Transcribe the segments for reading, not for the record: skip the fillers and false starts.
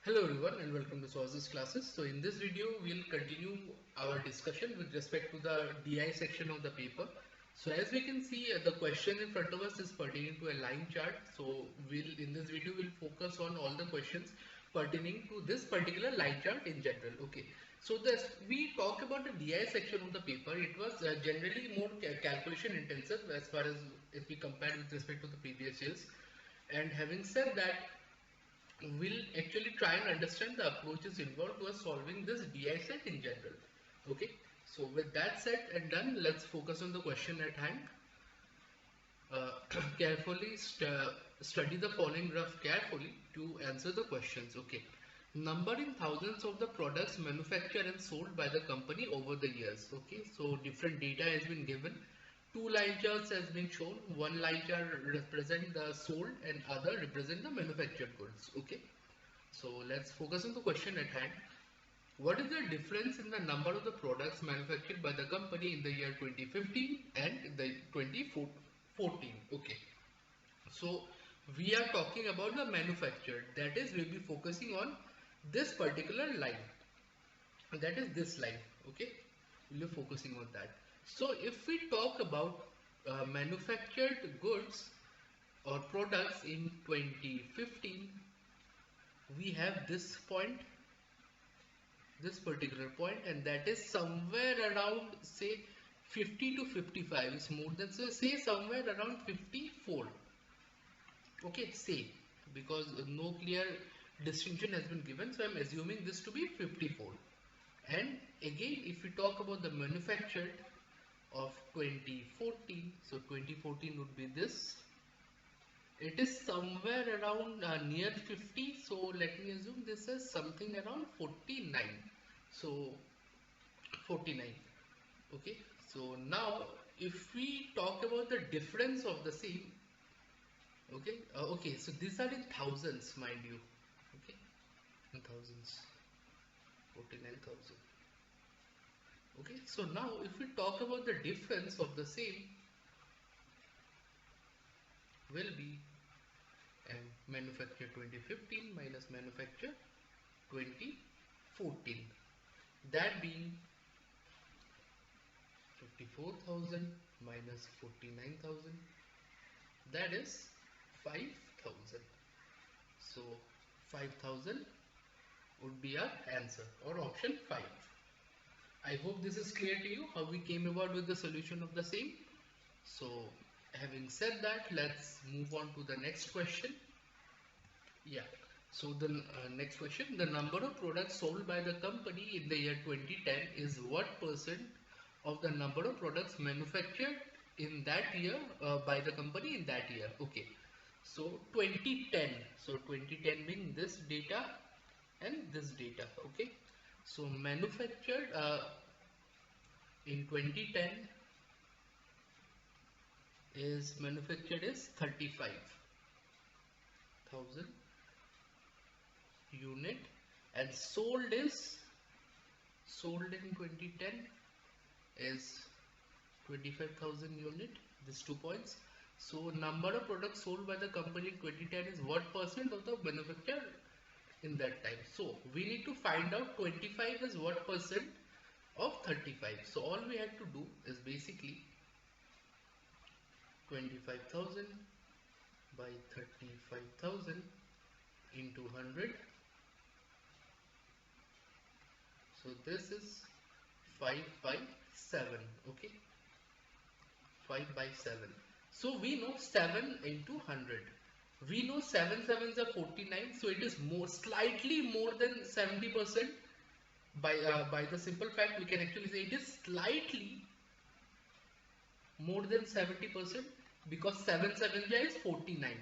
Hello everyone and welcome to Sources classes. So in this video we'll continue our discussion with respect to the DI section of the paper. So as we can see the question in front of us is pertaining to a line chart. So in this video we'll focus on all the questions pertaining to this particular line chart in general. Okay. So we talk about the DI section of the paper. It was generally more calculation intensive as far as if we compare with respect to the previous years. And having said that, we'll actually try and understand the approaches involved to solving this DI set in general. Okay, so with that said and done, let's focus on the question at hand. Carefully study the following graph carefully to answer the questions. Okay, number in thousands of the products manufactured and sold by the company over the years. Okay, so different data has been given. Two line charts has been shown. One line chart represent the sold and other represent the manufactured goods. Okay, so let's focus on the question at hand. What is the difference in the number of the products manufactured by the company in the year 2015 and the 2014? Okay, so we are talking about the manufactured, that is we'll be focusing on this particular line, that is this line. Okay, we'll be focusing on that. So if we talk about manufactured goods or products in 2015, we have this point, this particular point, and that is somewhere around say 50 to 55. It's more than, so say somewhere around 54. Okay, say, because no clear distinction has been given, so I'm assuming this to be 54. And again, if we talk about the manufactured of 2014, so 2014 would be this. It is somewhere around near 50, so let me assume this is something around 49. So 49. Okay, so now if we talk about the difference of the same, okay, okay, so these are in thousands, mind you. Okay, in thousands, 49,000. Okay, so now if we talk about the difference of the same, will be manufacture 2015 minus manufacture 2014, that being 54,000 minus 49,000, that is 5,000. So 5,000 would be our answer, or option 5. I hope this is clear to you how we came about with the solution of the same. So having said that, let's move on to the next question. Yeah, so the next question, the number of products sold by the company in the year 2010 is what percent of the number of products manufactured in that year by the company in that year. Okay, so 2010, so 2010 being this data and this data. Okay, so manufactured in 2010 is manufactured is 35,000 unit, and sold in 2010 is 25,000 unit, these 2 points. So number of products sold by the company in 2010 is what percent of the manufacture in that time. So we need to find out 25 is what percent of 35. So all we have to do is basically 25,000 by 35,000 into 100. So this is 5 by 7. Okay, 5 by 7. So we know 7 into 100. We know 7 sevens are 49. So it is more, slightly more than 70%. By the simple fact, we can actually say it is slightly more than 70%, because 7 sevens is 49.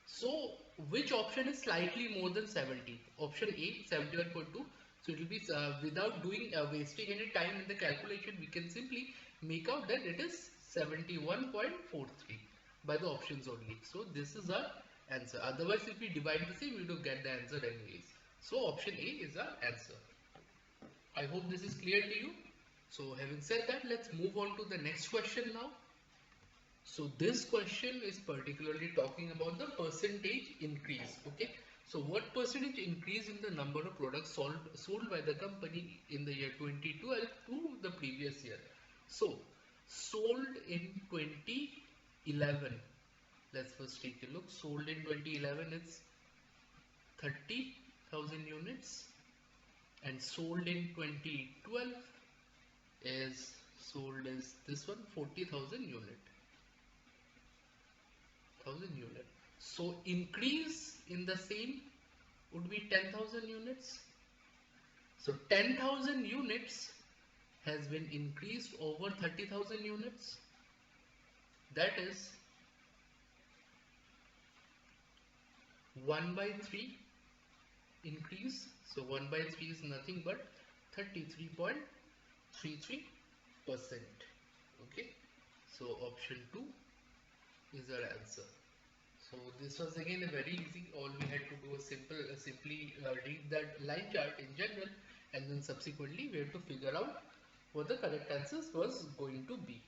So which option is slightly more than 70? Option A, 71.2. So it will be without doing wasting any time in the calculation, we can simply make out that it is 71.43 by the options only. So this is our answer. Otherwise, if we divide the same, we will get the answer anyways. So option A is our answer. I hope this is clear to you. So having said that, let's move on to the next question now. So this question is particularly talking about the percentage increase. Okay, So what percentage increase in the number of products sold by the company in the year 2012 to the previous year? So sold in 2011. Let's first take a look. Sold in 2011 is 30,000 units, and sold in 2012 is sold as this one 40,000 unit. So increase in the same would be 10,000 units. So 10,000 units has been increased over 30,000 units. That is 1 by 3 increase. So 1 by 3 is nothing but 33.33%. Okay. So option 2 is our answer. So this was again a very easy. All we had to do was simply read that line chart in general, and then subsequently we had to figure out what the correct answers was going to be.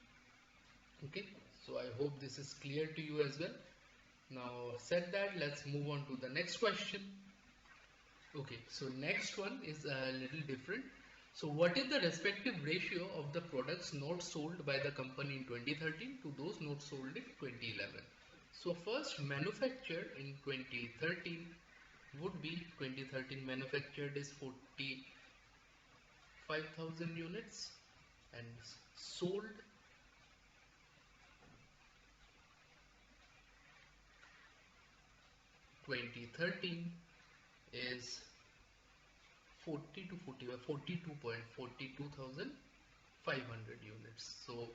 Okay, so I hope this is clear to you as well. Now said that, let's move on to the next question. Okay, so next one is a little different. So what is the respective ratio of the products not sold by the company in 2013 to those not sold in 2011? So first, manufactured in 2013 would be 2013 manufactured is 45,000 units, and sold 2013 is 40 to 42,500 units. So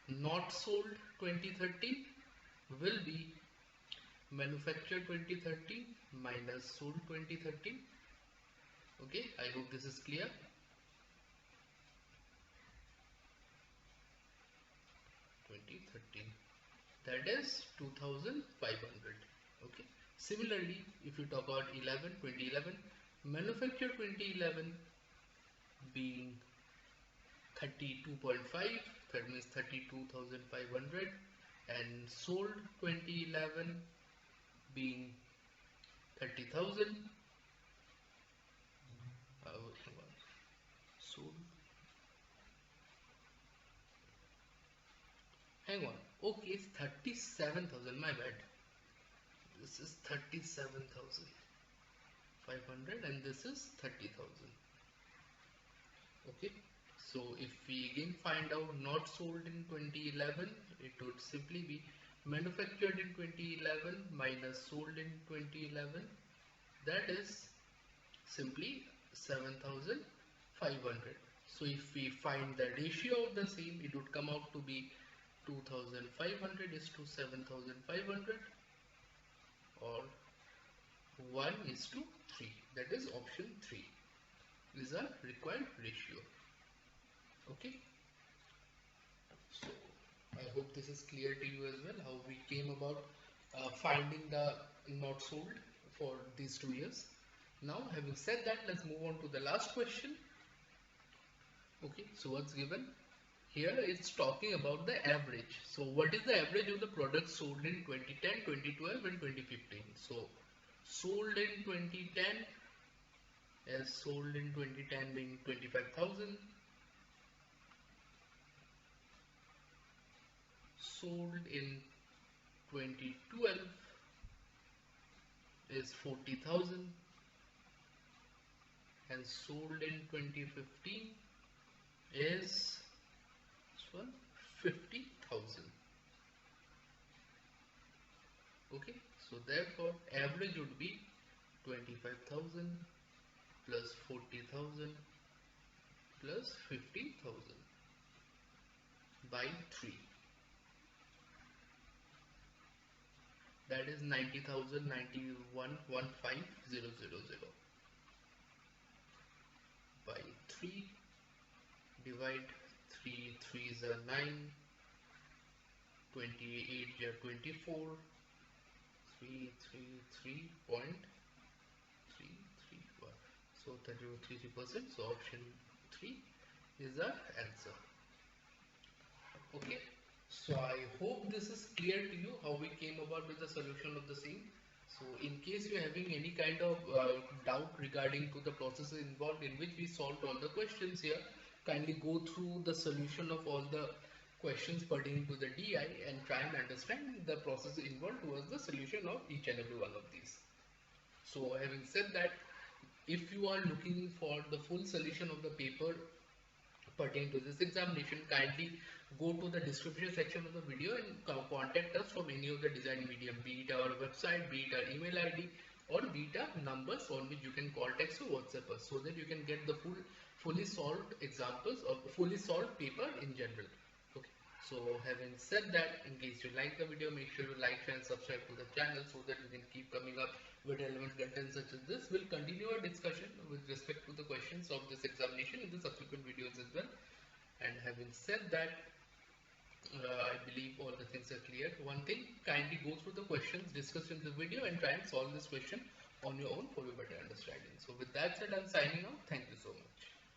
not sold 2013 will be manufactured 2013 minus sold 2013. Okay, I hope this is clear. 2013, that is 2,500. Okay, similarly if you talk about 2011 manufactured 2011 being 32.5, that means 32,500, and sold 2011 being 30,000. Sold, hang on, okay, it's 37,000, my bad. This is 37,500 and this is 30,000. Okay, so if we again find out not sold in 2011, it would simply be manufactured in 2011 minus sold in 2011, that is simply 7,500. So if we find the ratio of the same, it would come out to be 2,500 is to 7,500, or 1 is to 3, that is option 3 is a required ratio. Okay, so I hope this is clear to you as well, how we came about finding the not sold for these 2 years. Now having said that, let's move on to the last question. Okay, so what's given here, it's talking about the average. So what is the average of the products sold in 2010, 2012 and 2015? So sold in 2010 as sold in 2010 being 25,000, sold in 2012 is 40,000, and sold in 2015 is 50,000. Okay, so therefore average would be 25,000 plus 40,000 plus 50,000 by 3, that is 90,000, 91,15000 by 3, divide 3 3s are 9, 28 are 24, 333.331, so 33%. So option 3 is our answer. Okay, so I hope this is clear to you how we came about with the solution of the same. So in case you're having any kind of doubt regarding to the processes involved in which we solved all the questions here, kindly go through the solution of all the questions pertaining to the DI and try and understand the process involved towards the solution of each and every one of these. So having said that, if you are looking for the full solution of the paper pertaining to this examination, kindly go to the description section of the video and contact us from any of the design medium, be it our website, be it our email ID, or be it our numbers on which you can call, text or WhatsApp us, so that you can get the fully solved examples of fully solved paper in general. Okay. So having said that, in case you like the video, make sure you like, share and subscribe to the channel so that we can keep coming up with relevant content such as this. We'll continue our discussion with respect to the questions of this examination in the subsequent videos as well. And having said that, I believe all the things are clear. One thing, kindly go through the questions discussed in the video and try and solve this question on your own for a better understanding. So with that said, I'm signing out. Thank you.